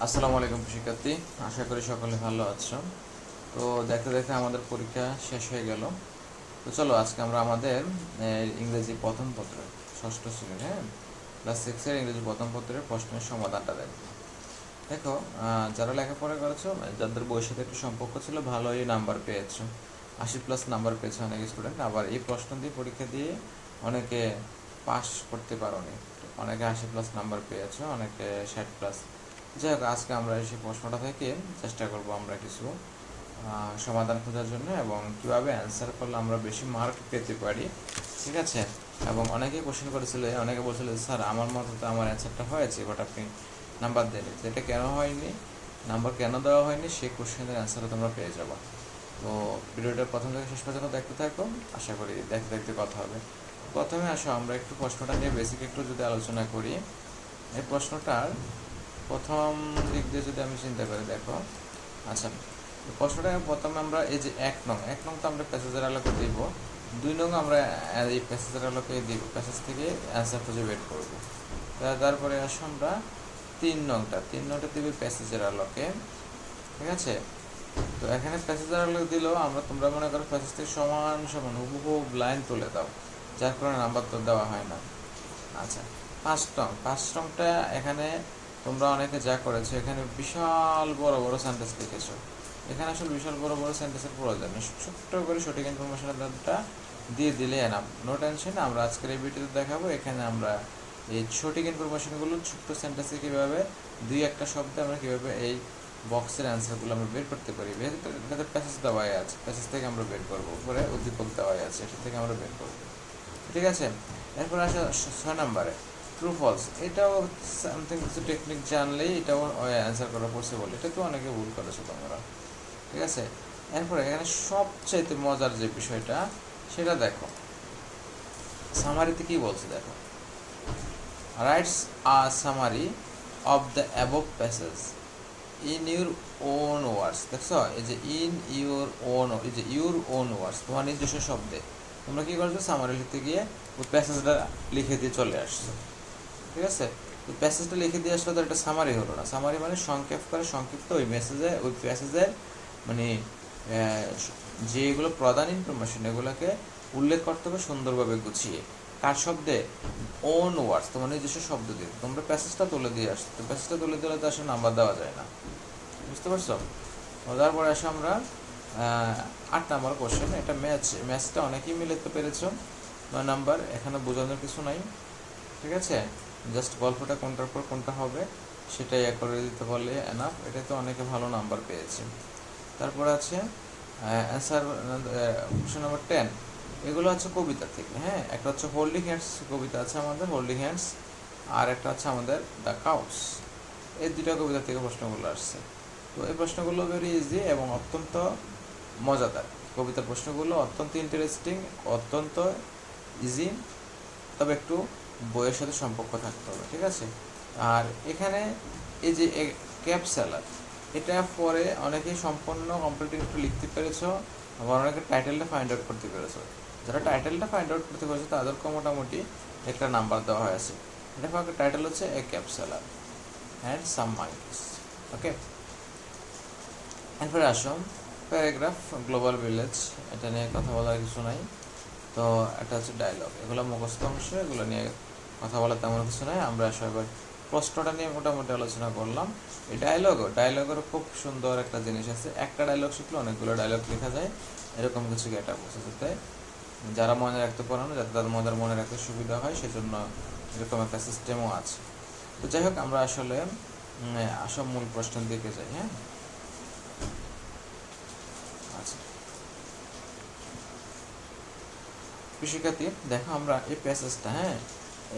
আসসালামু আলাইকুম শিক্ষার্থী, আশা করি সকলে ভালো আছো। তো দেখতে দেখতে আমাদের পরীক্ষা শেষ হয়ে গেল। তো চলো আজকে আমরা আমাদের ইংরেজি প্রথম পত্রের ষষ্ঠ শ্রেণীর ক্লাস 6-এর ইংরেজি প্রথম পত্রের প্রশ্নের সমাধানটা দেখো। দেখো, যারা লেখাপড়া করেছো, যাদের বইয়ের সাথে একটু সম্পর্ক ছিল, ভালোই নাম্বার পেয়েছো, 80+ নাম্বার পেয়েছে অনেক স্টুডেন্ট। আবার এই প্রশ্ন দিয়ে পরীক্ষা দিয়ে অনেকে পাস করতে পারোনি, অনেকে 80+ নাম্বার পেয়েছো, অনেকে 60+। যাই হোক, আজকে আমরা সেই প্রশ্নটা থেকে চেষ্টা করব আমরা কিছু সমাধান খোঁজার জন্য এবং কীভাবে অ্যান্সার করলে আমরা বেশি মার্ক পেতে পারি, ঠিক আছে। এবং অনেকে কোশ্চেন করেছিল, অনেকে বলছিল স্যার আমার মতো তো আমার অ্যান্সারটা হয়েছে, বাট আপনি নাম্বার দেননি। তো এটা কেন হয়নি, নাম্বার কেন দেওয়া হয়নি, সেই কোশ্চেনের অ্যান্সারও তোমরা পেয়ে যাবো। তো ভিডিওটা প্রথম থেকে শেষ পর্যন্ত দেখতে থাকো, আশা করি দেখতে দেখতে কথা হবে। প্রথমে আসো আমরা একটু প্রশ্নটা নিয়ে বেসিক একটু যদি আলোচনা করি। এই প্রশ্নটার প্রথম দিক দিয়ে যদি আমি চিন্তা করি, দেখো, আচ্ছা, প্রশ্নটা প্রথমে আমরা এই যে এক নং তো আমরা প্যাসেজের আলোকে দিব, 2 নং আমরা এই প্যাসেজের আলোকে দিব, প্যাসেজ থেকে অ্যান্সার খুঁজে বের করবো। তারপরে আসো আমরা 3 নংটা দিব প্যাসেজের আলোকে, ঠিক আছে। তো এখানে প্যাসেজের আলোকে দিলেও আমরা, তোমরা মনে করো প্যাসেজ থেকে সমান সমান হুবহু লাইন তুলে দাও, যার কারণে নাম্বার তো দেওয়া হয় না। আচ্ছা, 5 নংটা এখানে তোমরা অনেকে যা করেছো, এখানে বিশাল বড় বড় সেন্টেন্স লিখেছো। এখানে আসলে বিশাল বড় বড় সেন্টেন্সের প্রয়োজন নেই, ছোট্ট করে সঠিক ইনফরমেশনটা দিয়ে দিলে এনাফ। নো টেনশন, আমরা আজকের এই ভিডিওতে দেখাবো এখানে আমরা এই সঠিক ইনফরমেশনগুলো ছোট্ট সেন্টেন্সে কীভাবে 2-1টা শব্দে আমরা কীভাবে এই বক্সের অ্যান্সারগুলো আমরা বের করতে পারি। এটাতে প্যাসেজ দেওয়াই আছে, প্যাসেজ থেকে আমরা বের করবো, উপরে উদ্দীপক দেওয়াই আছে, এটা থেকে আমরা বের করবো, ঠিক আছে। এরপর আসা 6 নম্বরে ট্রু ফলস। এটাও সামথিং কিছু টেকনিক জানলেই এটাও অ্যান্সার করা পসিবল, এটা তো অনেকে ভুল করেছো তোমরা, ঠিক আছে। এরপরে এখানে সবচাইতে মজার যে বিষয়টা সেটা দেখো, সামারিতে কি বলছে দেখো, writes a summary of the above passage in your own words. দেখছো, এই যে ইন ইউর ওন, এই যে ইউর ওন ওয়ার্ডস, তোমার নিজস্ব শব্দে তোমরা কী করছো, সামারি লিখতে গিয়ে ওই প্যাসেজটা লিখে দিয়ে চলে আসছো, ঠিক আছে। ওই প্যাসেজটা লিখে দিয়ে আসলে তো একটা সামারি হলো না। সামারি মানে সংক্ষেপ করে, সংক্ষিপ্ত ওই মেসেজে, ওই প্যাসেজের মানে যেগুলো প্রধান ইনফরমেশন এগুলোকে উল্লেখ করতে হবে সুন্দরভাবে গুছিয়ে, কার শব্দে, ওন ওয়ার্ডস, তোমার নিজস্ব শব্দ দিয়ে তোমরা প্যাসেজটা তুলে দিয়ে আসছো। তো প্যাসেজটা তুলে দিলে তো আসলে নাম্বার দেওয়া যায় না, বুঝতে পারছো। তারপরে আসো আমরা 8 নম্বর কোশ্চেন। এটা ম্যাচটা অনেকেই মিলাতে পেরেছো, 9 নম্বর, এখানে বোঝানোর কিছু নাই, ঠিক আছে। জাস্ট গল্পটা কোনটার পর কোনটা হবে সেটাই করে দিতে পারলে এনাফ, এটাতে অনেকে ভালো নাম্বার পেয়েছে। তারপরে আছে অ্যান্সার কোশ্চেন নাম্বার 10। এগুলো হচ্ছে কবিতা থেকে, একটা হচ্ছে হোল্ডিং হ্যান্ডস কবিতা আছে আমাদের, হোল্ডিং হ্যান্ডস, আর একটা হচ্ছে আমাদের দ্য কাউস। এই 2টা কবিতা থেকে প্রশ্নগুলো আসছে। তো এই প্রশ্নগুলো ভেরি ইজি এবং অত্যন্ত মজাদার। কবিতার প্রশ্নগুলো অত্যন্ত ইন্টারেস্টিং, অত্যন্ত ইজি, তবে একটু বইয়ের সাথে সম্পর্ক থাকতে হবে, ঠিক আছে। আর এখানে এই যে ক্যাপ স্যালাড, এটা পরে অনেকেই সম্পূর্ণ কমপ্লিট একটু লিখতে পেরেছো, আবার অনেকে টাইটেলটা ফাইন্ড আউট করতে পেরেছো। যারা টাইটেলটা ফাইন্ড আউট করতে পেরেছো তাদেরকে মোটামুটি একটা নাম্বার দেওয়া হয়েছে। এটা টাইটেল হচ্ছে a cap salad and some mines, okay. এরপরে আসো প্যারাগ্রাফ, গ্লোবাল ভিলেজ, এটা নিয়ে কথা বলার কিছু নাই। তো এটা হচ্ছে ডায়লগ, এগুলো মুখস্থ অংশ, এগুলো নিয়ে কথা বলা তেমন কিছু নাই। আমরা সবাই প্রশ্নটা নিয়ে মোটামুটি আলোচনা করলাম। এই ডায়লগেরও খুব সুন্দর একটা জিনিস আছে, একটা ডায়লগ শিখলে অনেকগুলো ডায়লগ লেখা যায়, এরকম কিছু গেটা বসে, যাতে যারা মনে রাখতে পারে না, যাতে তাদের মনে রাখতে সুবিধা হয়, সেজন্য এরকম একটা সিস্টেমও আছে। তো যাই হোক, আমরা আসলে আসল মূল প্রশ্নের দিকে যাই। আচ্ছা শিক্ষার্থী, দেখো আমরা এই প্যাসেজটা,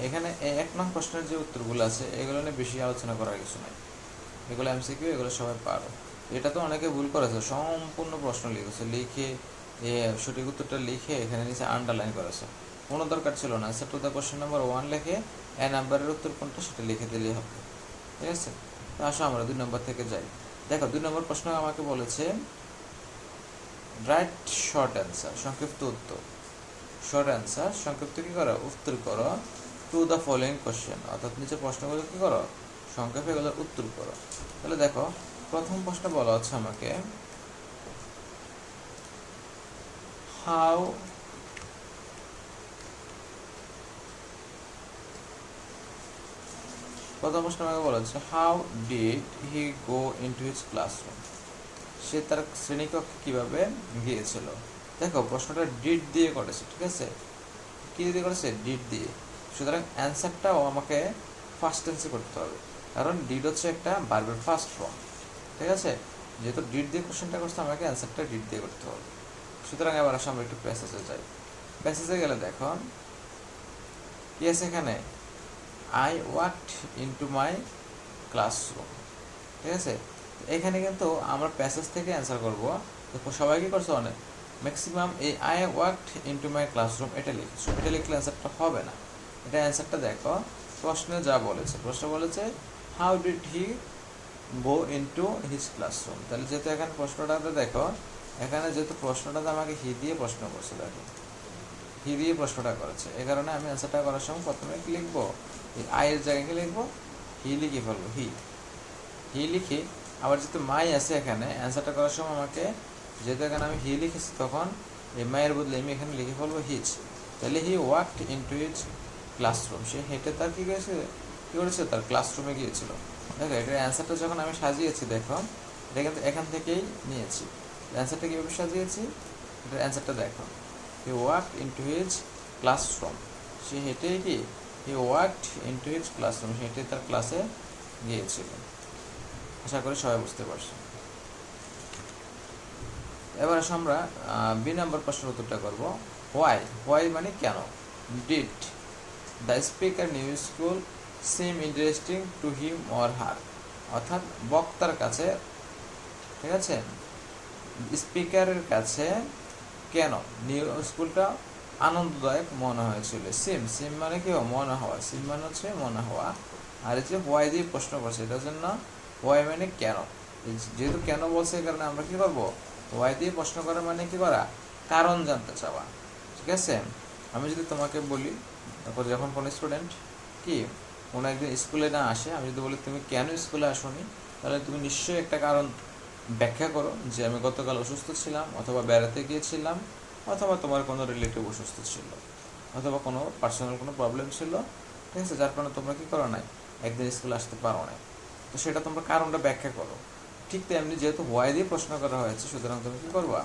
এখানে 1 নং প্রশ্নের যে উত্তরগুলো আছে এগুলো নিয়ে বেশি আলোচনা করার কিছু নাই, এগুলো এমসিকিউ, এগুলো সবাই পারো। এটা তো অনেকে ভুল করেছে, সম্পূর্ণ প্রশ্ন লিখেছে, লিখে সঠিক উত্তরটা লিখে এখানে নিচে আন্ডারলাইন করেছে, কোনো দরকার ছিল না। Set to the question number 1 লিখে নাম্বারের উত্তর কোনটা সেটা লিখে দিলেই হবে, ঠিক আছে। তো আসো আমরা 2 নম্বর থেকে যাই। দেখো 2 নম্বর প্রশ্ন আমাকে বলেছে রাইট শর্ট অ্যান্সার, সংক্ষিপ্ত উত্তর, শর্ট অ্যান্সার সংক্ষিপ্ত কী করো, উত্তর করো টু দ্য ফলোয়িং কোশ্চেন, অর্থাৎ নিচে প্রশ্নগুলো কী করো, সংক্ষেপে এগুলোর উত্তর করো। তাহলে দেখো প্রথম প্রশ্ন বলা হচ্ছে আমাকে হাউ প্রথম প্রশ্ন আমাকে বলা হচ্ছে how did he go into his classroom, সে তার শ্রেণীকক্ষে কিভাবে গিয়েছিল। দেখো প্রশ্নটা ডিড দিয়ে করেছে, ঠিক আছে, কি দিয়ে করেছে, ডিড দিয়ে, সুতরাং অ্যান্সারটাও আমাকে ফার্স্ট টেন্সে করতে হবে, কারণ ডিড হচ্ছে একটা ভার্বের ফার্স্ট ফর্ম, ঠিক আছে, যেহেতু ডিড দিয়ে কোশ্চেনটা করছে আমাকে অ্যান্সারটা ডিড দিয়ে করতে হবে। সুতরাং এবার আসলে আমরা একটু প্যাসেজে যাই। প্যাসেজে গেলে দেখো কি আছে এখানে, I walked into my classroom, ঠিক আছে। এখানে কিন্তু আমরা প্যাসেজ থেকে অ্যান্সার করবো, তো সবাই কি করছে অনেক ম্যাক্সিমাম এই I walked into my classroom এটা লিখেছো, এটা লিখলে অ্যান্সারটা হবে না। এটা অ্যান্সারটা দেখো প্রশ্নে যা বলেছে, প্রশ্ন বলেছে how did he go into his classroom, তাহলে যেহেতু এখানে প্রশ্নটাতে দেখো, এখানে যেহেতু প্রশ্নটাতে আমাকে হি দিয়ে প্রশ্ন করছে, দেখো হি দিয়ে প্রশ্নটা করেছে, এই কারণে আমি অ্যান্সারটা করার সময় প্রথমে কি লিখবো, এই আয়ের জায়গায় কি লিখবো, হি লিখে ফেলবো, হি লিখে আবার যেহেতু মাই আছে এখানে অ্যান্সারটা করার সময় আমাকে, যেহেতু এখানে আমি হি লিখেছি তখন এই মায়ের বদলে আমি এখানে লিখে ফেলবো হিজ, তাহলে হি ওয়াকড ইনটু হিজ ক্লাসরুম, সে হেঁটে তার কী করেছে তার ক্লাসরুমে গিয়েছিল। দেখো এটার অ্যান্সারটা যখন আমি সাজিয়েছি, দেখো এটা কিন্তু এখান থেকেই নিয়েছি, অ্যান্সারটা কীভাবে সাজিয়েছি, এটার অ্যান্সারটা দেখো হি ওয়াকড ইনটু হিজ ক্লাসরুম, সে হেঁটেই কি, হি ওয়াকড ইনটু হিজ ক্লাসরুম, সে হেঁটে তার ক্লাসে গিয়েছিল। আশা করি সবাই বুঝতে পারছি। এবার আসলে আমরা বি নম্বর প্রশ্নের উত্তরটা করবো, হোয়াই মানে কেন, did the speaker new school SIM interesting to him or হার, অর্থাৎ বক্তার কাছে, ঠিক আছে, স্পিকারের কাছে কেন নিউ স্কুলটা আনন্দদায়ক মনে হয়েছিল। সিম মানে কি, মনে হওয়া, সিম মানে হচ্ছে মনে হওয়া, আর এই যে হোয়াই দিয়ে প্রশ্ন করছে এটার জন্য, হোয়াই মানে কেন, যেহেতু কেন বলছে এই কারণে আমরা কি করবো, হোয়াই দিয়ে প্রশ্ন করা মানে কি করা, কারণ জানতে চাওয়া, ঠিক আছে। আমি যদি তোমাকে বলি, তারপর যখন কোনো স্টুডেন্ট কি কোনো একদিন স্কুলে না আসে, আমি যদি বলি তুমি কেন স্কুলে আসোনি, তাহলে তুমি নিশ্চয়ই একটা কারণ ব্যাখ্যা করো, যে আমি গতকাল অসুস্থ ছিলাম, অথবা বেড়াতে গিয়েছিলাম, অথবা তোমার কোনো রিলেটিভ অসুস্থ ছিল, অথবা কোনো পার্সোনাল কোনো প্রবলেম ছিল, ঠিক আছে, যার কারণে তোমরা কী করো নাই, একদিন স্কুলে আসতে পারো না, তো সেটা তোমরা কারণটা ব্যাখ্যা করো। ঠিক তেমনি যেহেতু হোয়াই দিয়ে প্রশ্ন করা হয়েছে, সুতরাং তুমি কী করবা,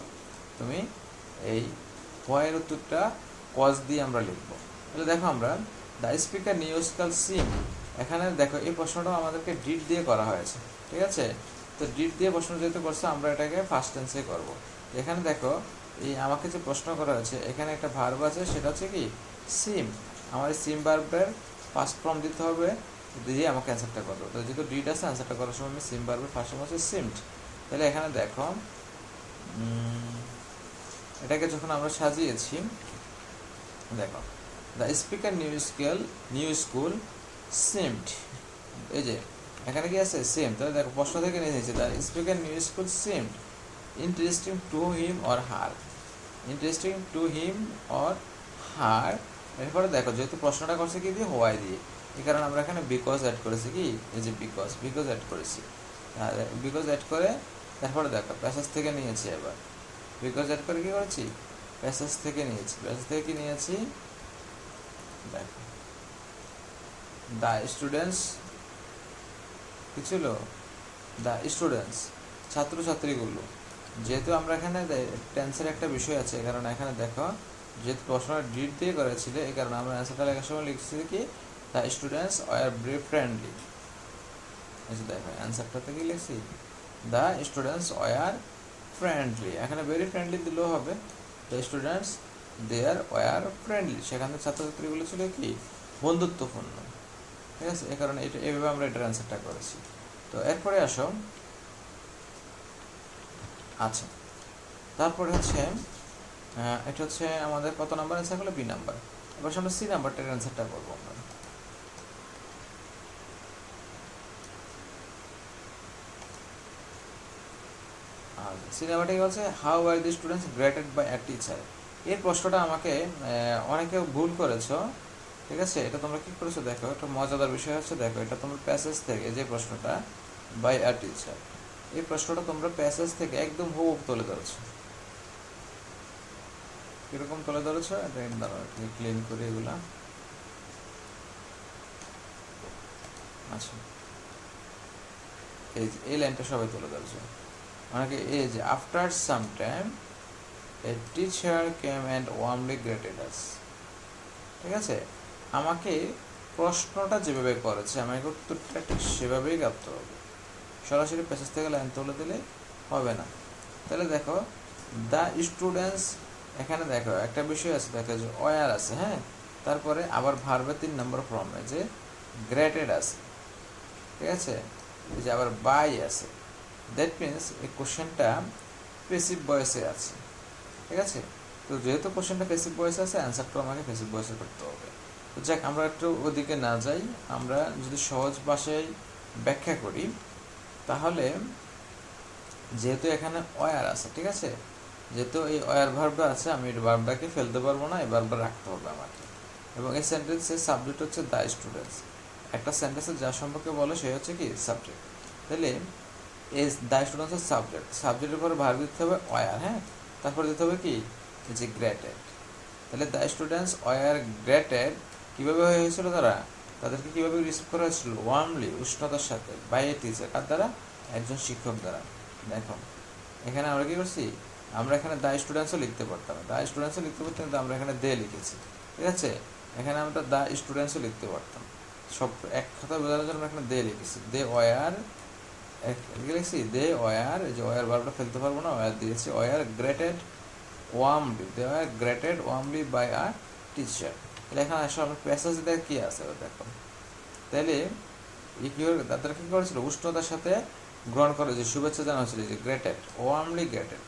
তুমি এই হোয়াইয়ের উত্তরটা কজ দিয়ে আমরা লিখবো। তাহলে দেখো আমরা দ্য স্পিকার নিউজকাল সিম, এখানে দেখো এই প্রশ্নটাও আমাদেরকে ডিড দিয়ে করা হয়েছে, ঠিক আছে, তো ডিড দিয়ে প্রশ্ন যেহেতু করছে আমরা এটাকে ফার্স্ট টেন্সে করবো। এখানে দেখো এই আমাকে যে প্রশ্ন করা হয়েছে এখানে একটা ভার্ব আছে, সেটা হচ্ছে কি সিম, আমার এই সিম ভার্বের ফার্স্ট ফর্ম দিতে হবে, দিয়ে আমাকে অ্যান্সারটা করবো। তো যেহেতু ডিড আছে অ্যান্সারটা করার সময় আমি সিম ভার্বের ফার্স্ট ফর্ম হচ্ছে সিমড। তাহলে এখানে দেখো এটাকে যখন আমরা সাজিয়েছি, দেখো the speaker new school seemed, এই যে এখানে কি আছে সেম, তাহলে দেখো প্রশ্ন থেকে নিয়ে নিয়েছে the speaker new school seemed interesting to him or her, interesting to him or হার। এরপরে দেখো যেহেতু প্রশ্নটা করছে কি দিয়ে, হোয়াই দিয়ে, এই কারণে আমরা এখানে বিকজ অ্যাড করেছি, কি এই যে বিকজ অ্যাড করেছি, বিকজ অ্যাড করে তারপরে দেখো প্যাসেজ থেকে নিয়েছি, এবার বিকজ অ্যাড করে কি করেছি, প্যাসেজ থেকে নিয়েছি, প্যাসেজ থেকে কি নিয়েছি, দেখো দ্য স্টুডেন্টস, কি ছিল, দ্য স্টুডেন্টস ছাত্রছাত্রীগুলো, যেহেতু আমরা এখানে টেন্সের একটা বিষয় আছে, কারণ এখানে দেখো যেহেতু প্রশ্নটা ডিড দিয়ে করেছিল, এই কারণে আমরা অ্যান্সারটা লেখার সময় লিখছি কি the students were very friendly, দেখো অ্যান্সারটাতে কি লিখছি, দ্য স্টুডেন্টস ওয়ার ফ্রেন্ডলি, এখানে ভেরি ফ্রেন্ডলি দিলেও হবে, the students there were friendly, সেখানে ছাত্রছাত্রীগুলো ছিল কি বন্ধুত্বপূর্ণ, ঠিক আছে, এই কারণে এটা এইভাবে আমরা এটার অ্যান্সারটা করেছি। তো এরপরে আসো, আচ্ছা তারপরে হচ্ছে এটা হচ্ছে আমাদের কত নাম্বার অ্যান্সার হলো, বি নাম্বার। এবার আমরা সি নাম্বারটার অ্যান্সারটা করবো আমরা। সি নাম্বারটা কি বলছে, how are the students greeted by a teacher, এর প্রশ্নটা আমাকে অনেকে ভুল করেছো, ঠিক আছে, এটা তোমরা কি করেছো দেখো, একটা মজাদার বিষয় হচ্ছে দেখো, এটা তোমরা প্যাসেজ থেকে যে প্রশ্নটা বাই আ টিচার, এই প্রশ্নটা তোমরা প্যাসেজ থেকে একদম হুবহু তুলে ধরেছো। কিরকম তুলে ধরেছো, এটা দাঁড়াও ক্লিন করি এগুলা। আচ্ছা, এই লাইনটা সবাই তুলে ধরেছো। মানে এই যে after some time a teacher came and warmly greeted us. ঠিক আছে, আমাকে প্রশ্নটা যেভাবে করেছে আমাকে উত্তরটা ঠিক সেভাবেই গাইতে হবে, সরাসরি প্যাসেজ থেকে লাইন তুলে দিলে হবে না। তাহলে দেখো দ্য স্টুডেন্টস, এখানে দেখো একটা বিষয় আছে, দেখো যে ওয়ার আছে, হ্যাঁ, তারপরে আবার ভার্বে 3 নম্বর ফর্মে যে গ্রেটেড আছে, ঠিক আছে, এই যে আবার বাই আছে, দ্যাট মিনস এই কোশ্চেনটা পেসিভ ভয়েসে আছে। ঠিক আছে, তো যেহেতু কোশ্চেনটা পেসিভ ভয়েসে আছে, অ্যান্সারটাও আমাকে পেসিভ ভয়েসে করতে হবে। তো যাক, আমরা একটু ওদিকে না যাই, আমরা যদি সহজ ভাষায় ব্যাখ্যা করি, তাহলে যেহেতু এখানে ওয়ার আছে, ঠিক আছে, যেহেতু এই ওয়ার ভার্বটা আছে, আমি এই ভার্বটাকে ফেলতে পারবো না, এই ভার্বটা রাখতে হবে আমাকে। এবং এই সেন্টেন্সের সাবজেক্ট হচ্ছে দ্য স্টুডেন্টস। একটা সেন্টেন্সে যার সম্পর্কে বলে সে হচ্ছে কি সাবজেক্ট। তাহলে এই দ্য স্টুডেন্টসের সাবজেক্টের পরে ভার্ব দিতে হবে ওয়ার, হ্যাঁ, তারপরে দিতে হবে কি যে গ্রেটেড। তাহলে দ্য স্টুডেন্টস ওয়ার গ্রেটেড কীভাবে হয়েছিল, তাদেরকে কীভাবে রিসিভ করা হয়েছিল, ওয়ার্মলি, উষ্ণতার সাথে, বাই এ টিচার, কার দ্বারা, একজন শিক্ষক দ্বারা। দেখো এখানে আমরা কি করছি, আমরা এখানে দ্য স্টুডেন্টসও লিখতে পারতাম, দ্য স্টুডেন্টসও লিখতে পারতাম, কিন্তু আমরা এখানে দে লিখেছি। ঠিক আছে, এখানে আমরা দ্য স্টুডেন্টসও লিখতে পারতাম, সব এক কথা বোঝানোর জন্য আমরা এখানে দে লিখেছি। দে ওয়ার লিখেছি, দে ওয়ার, এই যে ওয়ার ভার্বটা ফেলতে পারবো না, ওয়ার দিয়েছি, were greeted warmly, they were greeted warmly by a teacher. তাহলে এখানে আসলে আমার প্যাসেজ দেখ কী আছে দেখো, তাহলে তাদের কী করেছিল, উষ্ণতার সাথে গ্রহণ করে যে শুভেচ্ছা জানা হয়েছিল, যে গ্রেটেড, ওয়ার্মলি গ্রেটেড।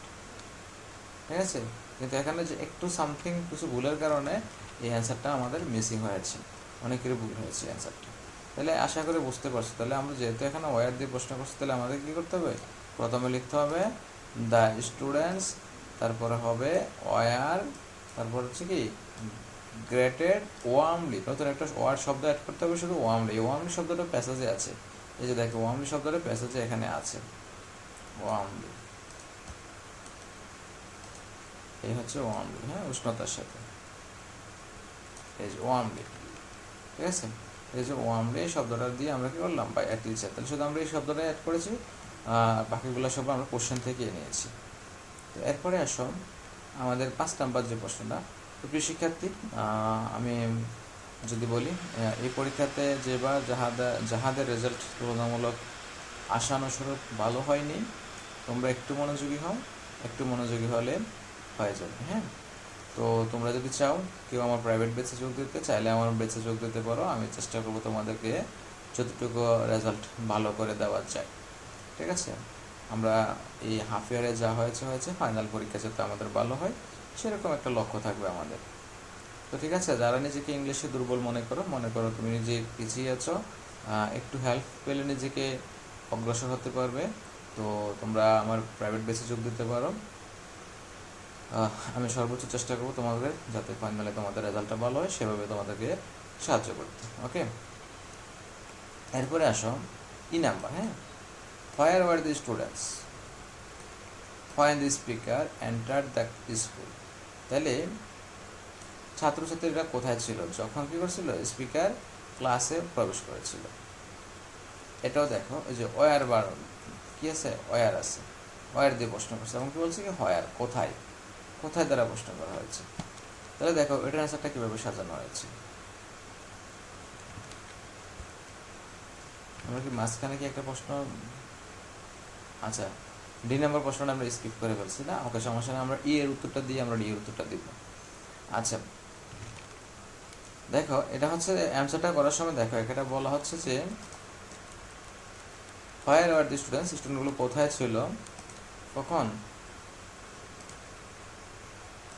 ঠিক আছে, কিন্তু এখানে যে একটু সামথিং কিছু ভুলের কারণে এই অ্যান্সারটা আমাদের মিসিং হয়েছে, অনেকেরই ভুল হয়েছে অ্যান্সারটা। তাহলে আশা করে বুঝতে পারছো, তাহলে আমরা যেহেতু এখানে ওয়ার দিয়ে প্রশ্ন করছি, তাহলে আমাদের কী করতে হবে, প্রথমে লিখতে হবে দ্য স্টুডেন্টস, তারপরে হবে ওয়ার, তারপর হচ্ছে কি গ্রেটেড ওয়ার্মলি, নতুন একটা ওয়ার্ড শব্দ অ্যাড করতে হবে, শুধু ওয়ার্মলি। ওয়ার্মলি শব্দটা প্যাসেজে আছে, এই যে দেখো ওয়ার্মলি শব্দটা প্যাসেজে এখানে আছে, ওয়ার্মলি, এই হচ্ছে ওয়ার্মলি, হ্যাঁ, উষ্ণতার সাথে, এই যে ওয়ার্মলি। ঠিক আছে, এই যে ওয়ার্মলি শব্দটা দিয়ে আমরা কি করলাম, বাই আ টিচার, তাহলে শুধু আমরা এই শব্দটা অ্যাড করেছি, বাকিগুলো সব আমরা কোশ্চেন থেকে নিয়েছি। তো এরপরে আসো আমাদের 5 নাম্বার যে প্রশ্নটা। তো প্রিয় শিক্ষার্থী, আমি যদি বলি, এই পরীক্ষাতে যেবার যাহাদের রেজাল্ট তুলনামূলক আশানুরূপ ভালো হয়নি, তোমরা একটু মনোযোগী হও, একটু মনোযোগী হলে হয়ে যাবে, হ্যাঁ। তো তোমরা যদি চাও কেউ আমার প্রাইভেট ব্যাচে যোগ দিতে চাইলে আমার ব্যাচে যোগ দিতে পারো, আমি চেষ্টা করবো তোমাদেরকে যতটুকু রেজাল্ট ভালো করে দেওয়া যায়। ঠিক আছে, আমরা এই হাফ ইয়ারে যা হয়েছে ফাইনাল পরীক্ষা যাতে আমাদের ভালো হয় সেরকম একটা লক্ষ্য থাকবে আমাদের। তো ঠিক আছে, যারা নিজেকে ইংলিশে দুর্বল মনে করো তুমি নিজে পিছিয়ে আছো, একটু হেল্প পেলে নিজেকে অগ্রসর হতে পারবে, তো তোমরা আমার প্রাইভেট বেসে যোগ দিতে পারো। আমি সর্বোচ্চ চেষ্টা করবো তোমাদের যাতে ফাইনালে তোমাদের রেজাল্টটা ভালো হয় সেভাবে তোমাদেরকে সাহায্য করতে। ওকে, এরপরে আসো নাম্বার, হ্যাঁ, where were the students when the speaker enter the school. তাহলে ছাত্রছাত্রীরা কোথায় ছিল যখন কী করছিল, স্পিকার ক্লাসে প্রবেশ করেছিল। এটাও দেখো, এই যে ওয়ার বার কী আছে, ওয়ার আছে, ওয়ার দিয়ে প্রশ্ন করছে, এবং কী বলছে কি হোয়ার, কোথায়, কোথায় দ্বারা প্রশ্ন করা হয়েছে। তাহলে দেখো এটার অ্যান্সারটা কীভাবে সাজানো হয়েছে, আমরা কি মাঝখানে কি একটা প্রশ্ন, আচ্ছা ডি নাম্বার প্রশ্নটা আমরা স্কিপ করে ফেলছি না, ওকে সমস্যা নেই, আমরা এর উত্তরটা দিয়ে আমরা ডি এর উত্তরটা দিব। আচ্ছা দেখো এটা হচ্ছে অ্যান্সারটা করার সময়, দেখো এটা বলা হচ্ছে যে হোয়ার আর দি স্টুডেন্টস, স্টুডেন্টগুলো কোথায় ছিল কখন,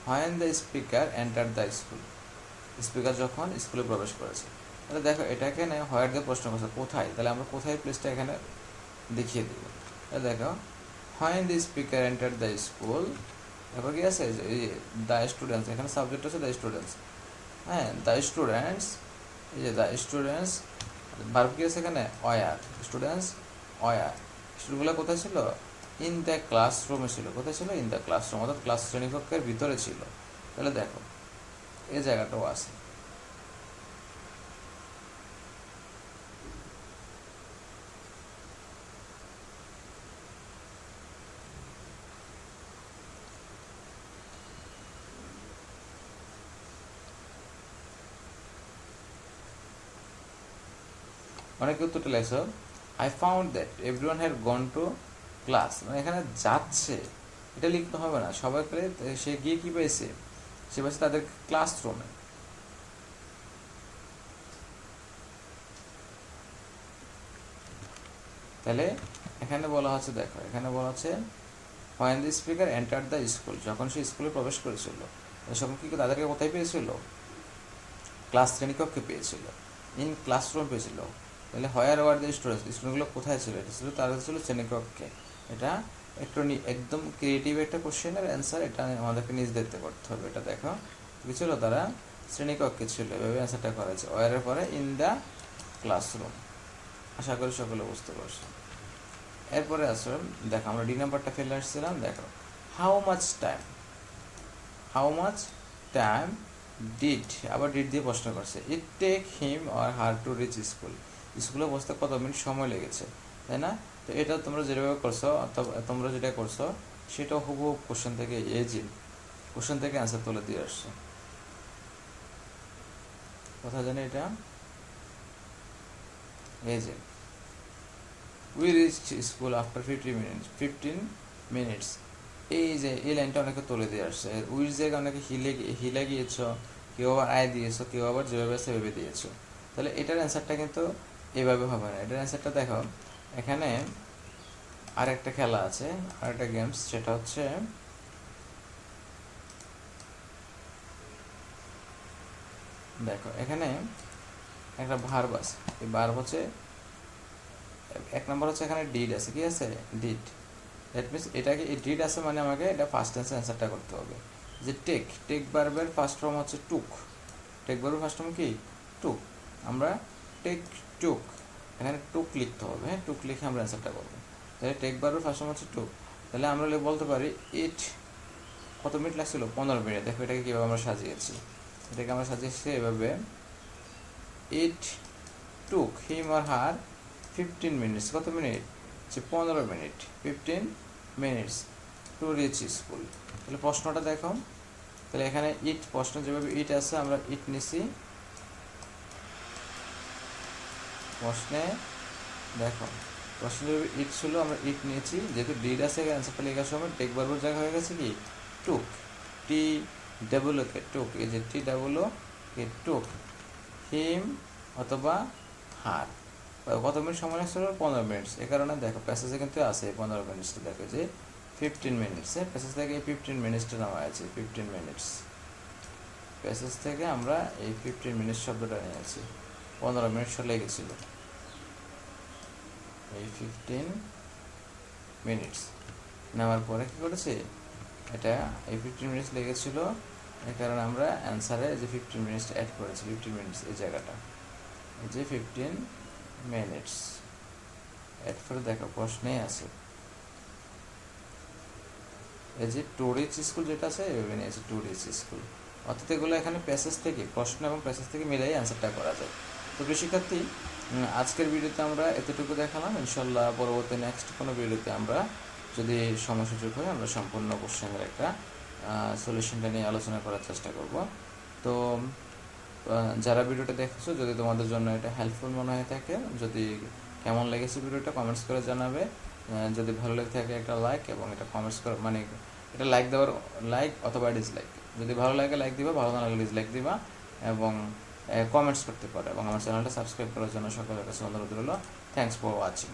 when the speaker enter the school, speaker যখন স্কুলে প্রবেশ করেছে। তাহলে দেখো এটাকে না হোয়ার দিয়ে প্রশ্ন করছে কোথায়, তাহলে আমরা কোথায় প্লেসটা এখানে দেখিয়ে দেবো। তাহলে দেখো when the speaker enter the school, তারপর কি আছে, এই দ্য স্টুডেন্টস, এখানে সাবজেক্ট আছে দ্য স্টুডেন্টস, হ্যাঁ, দ্য স্টুডেন্টস এই যে দ্য স্টুডেন্টস, ভার্ব কি আছে এখানে? ওয়ার। স্টুডেন্টস ওয়ার, স্টুডেন্টগুলো কোথায় ছিল? ইন দ্য ক্লাসরুমে ছিল। কোথায় ছিল? ইন দ্য ক্লাসরুম, অর্থাৎ ক্লাস শ্রেণীকক্ষের ভিতরে ছিল। তাহলে দেখো এই জায়গাটাও আছে। অনেকে উত্তরটা লেখছো, I found that everyone had gone to class, মানে এখানে যাচ্ছে এটা লিখতে হবে না, সবাই করে সে গিয়ে কি পেয়েছে? সে পেয়েছে তাদের ক্লাসরুমে। তাহলে এখানে বলা হচ্ছে, দেখো এখানে বলা হচ্ছে when the speaker enter the school, যখন সে স্কুলে প্রবেশ করেছিল তখন কি তাদেরকে কোথায় পেয়েছিল? ক্লাস শ্রেণীকক্ষে পেয়েছিল, ইন ক্লাসরুম পেয়েছিল। তাহলে হোয়ার ওয়ার দ্য স্টুডেন্টস, স্টুডেন্টগুলো কোথায় ছিল? এটা ছিল তারা ছিল শ্রেণীকক্ষে। এটা একটু একদম ক্রিয়েটিভ একটা কোশ্চেনের অ্যান্সার, এটা আমাদেরকে নিজেদেরতে করতে হবে। এটা দেখো কি ছিল, তারা শ্রেণীকক্ষে ছিল, এভাবে অ্যান্সারটা করা হয়েছে। ওয়ারের পরে ইন দ্য ক্লাসরুম। আশা করি সকলে বুঝতে পারছো। এরপরে আসলে দেখো আমরা ডি নাম্বারটা ফেলে আসছিলাম। দেখো how much time, how much time did, আবার ডিড দিয়ে প্রশ্ন করছে, it take him or her to reach school, স্কুলে বসতে কত মিনিট সময় লেগেছে, তাই না? তো এটা তোমরা যেভাবে করছো, তোমরা যেটা করছো সেটা হুবহু কোশ্চেন থেকে কোশ্চেন থেকে অ্যান্সার তুলে দিয়ে আসছে। কথা জানি এটা, এই যে we reach school after 15 minutes, এই যে এই লাইনটা অনেকে তুলে দিয়ে আসছে। উইর জায়গায় অনেকে হিলে গিয়েছ, কেউ আবার আয় দিয়েছো, কেউ আবার যেভাবে সেভাবে দিয়েছো। তাহলে এটার অ্যান্সারটা কিন্তু এভাবে হবে না। এটার অ্যান্সারটা দেখো এখানে আরেকটা খেলা আছে, আরেকটা গেমস, সেটা হচ্ছে দেখো এখানে একটা ভার্ব আছে, এই ভার্ব হচ্ছে এক নম্বর হচ্ছে এখানে ডিড আছে, কি আছে? ডিড। দ্যাট মিনস এটাকে এই ডিড আছে মানে আমাকে এটা ফার্স্ট টেন্সে অ্যান্সারটা করতে হবে। যে টেক ভার্বের ফার্স্ট ফর্ম হচ্ছে টুক, টেক ভার্বের ফার্স্ট ফর্ম কি? টুক। আমরা টেক টুক, এখানে টুক লিখতে হবে, হ্যাঁ টুক লিখে আমরা অ্যান্সারটা করবো। তাহলে টেক ভার্বের ফার্স্ট ফর্ম হচ্ছে টুক। তাহলে আমরা বলতে পারি ইট কত মিনিট লাগছিল? 15 মিনিট। দেখো এটাকে কীভাবে আমরা সাজিয়েছি, এটাকে আমরা সাজিয়েছি এভাবে, ইট টুক হিম অর হার 15 মিনিটস, কত মিনিট? যে 15 minute, 15 minutes to reach school. তাহলে প্রশ্নটা দেখো, তাহলে এখানে ইট প্রশ্ন যেভাবে ইট আছে আমরা ইট নিছি প্রশ্নে, দেখো প্রশ্ন যেভাবে ইট ছিল আমরা ইট নিয়েছি, যেহেতু ডিড আছে অ্যান্সারটা লেখার সময় টেক ভার্বের জায়গা হয়ে গেছে কি? টুক, টি ডাবল কে টুক, এই যে টি ডাবল কে টুক হিম অথবা হার। কত মিনিট সময় লাগছিল? 15 মিনিটস। এ কারণে দেখো প্যাসেজে কিন্তু আছে 15 মিনিটসটা, দেখো যে 15 মিনিটস, প্যাসেজ থেকে এই 15 মিনিটসটা নেওয়া আছে, 15 মিনিটস প্যাসেজ থেকে আমরা এই 15 মিনিটস শব্দটা নিয়েছি। 15 মিনিট লেগেছিল, এই 15 মিনিটস নেওয়ার পরে কী করেছে, এটা এই 15 মিনিটস লেগেছিল, এই কারণে আমরা অ্যান্সারে যে 15 মিনিটসটা অ্যাড করেছি, 15 মিনিটস এই জায়গাটা, এই যে 15 মিনিটস এরপরে দেখো প্রশ্নেই আছে, এই যে টু রিচ স্কুল যেটা আছে এভাবে নিয়েছে, টু রিচ স্কুল। অর্থাৎ এগুলো এখানে প্যাসেজ থেকে, প্রশ্ন এবং প্যাসেজ থেকে মিলাই অ্যান্সারটা করা যায়। তো প্রিয় শিক্ষার্থী, আজকের ভিডিওতে আমরা এতটুকু দেখালাম। ইনশাল্লাহ পরবর্তী নেক্সট কোনো ভিডিওতে আমরা যদি সময় সুযোগ হয় আমরা সম্পূর্ণ কোশ্চেনের একটা সলিউশনটা নিয়ে আলোচনা করার চেষ্টা করব। তো যারা ভিডিওটা দেখছো, যদি তোমাদের জন্য এটা হেল্পফুল মনে হয়ে থাকে, যদি কেমন লেগেছে ভিডিওটা কমেন্টস করে জানাবে। যদি ভালো লেগে থাকে একটা লাইক, এবং এটা কমেন্টস করে মানে এটা লাইক দেওয়ার, লাইক অথবা ডিসলাইক, যদি ভালো লাগে লাইক দিবা, ভালো না লাগলে ডিসলাইক দিবা, এবং কমেন্টস করতে পারো, এবং আমার চ্যানেলটা সাবস্ক্রাইব করার জন্য সকলের কাছে অনুরোধ রইল। Thanks for watching.